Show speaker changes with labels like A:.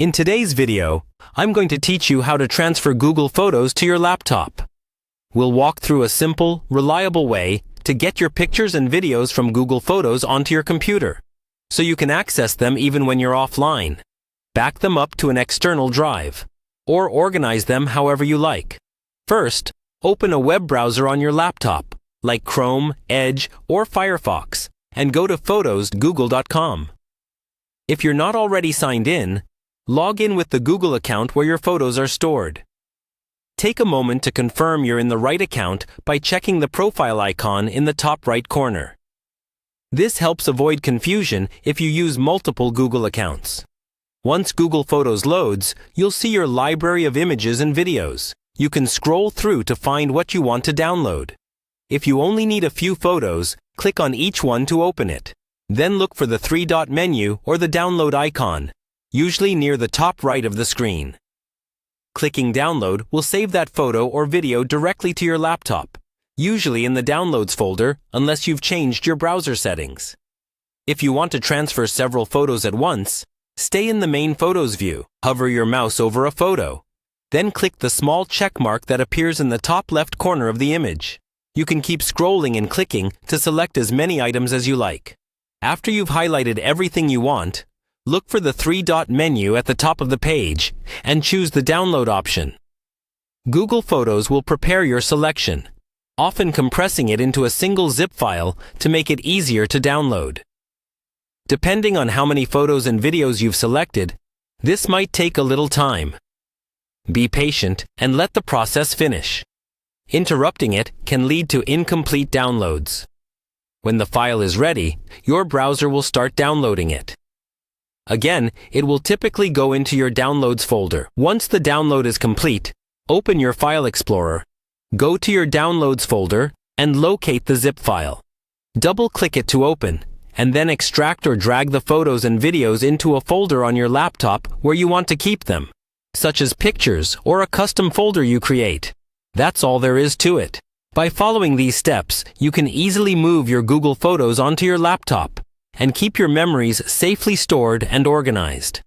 A: In today's video, I'm going to teach you how to transfer Google Photos to your laptop. We'll walk through a simple, reliable way to get your pictures and videos from Google Photos onto your computer, so you can access them even when you're offline. Back them up to an external drive, or organize them however you like. First, open a web browser on your laptop, like Chrome, Edge, or Firefox, and go to photos.google.com. If you're not already signed in, log in with the Google account where your photos are stored. Take a moment to confirm you're in the right account by checking the profile icon in the top right corner. This helps avoid confusion if you use multiple Google accounts. Once Google Photos loads, you'll see your library of images and videos. You can scroll through to find what you want to download. If you only need a few photos, click on each one to open it. Then look for the three-dot menu or the download icon, usually near the top right of the screen. Clicking Download will save that photo or video directly to your laptop, usually in the Downloads folder unless you've changed your browser settings. If you want to transfer several photos at once, stay in the main Photos view, hover your mouse over a photo, then click the small check mark that appears in the top left corner of the image. You can keep scrolling and clicking to select as many items as you like. After you've highlighted everything you want, look for the three-dot menu at the top of the page and choose the download option. Google Photos will prepare your selection, often compressing it into a single zip file to make it easier to download. Depending on how many photos and videos you've selected, this might take a little time. Be patient and let the process finish. Interrupting it can lead to incomplete downloads. When the file is ready, your browser will start downloading it. Again, it will typically go into your Downloads folder. Once the download is complete, open your File Explorer, go to your Downloads folder, and locate the zip file. Double-click it to open, and then extract or drag the photos and videos into a folder on your laptop where you want to keep them, such as pictures or a custom folder you create. That's all there is to it. By following these steps, you can easily move your Google Photos onto your laptop and keep your memories safely stored and organized.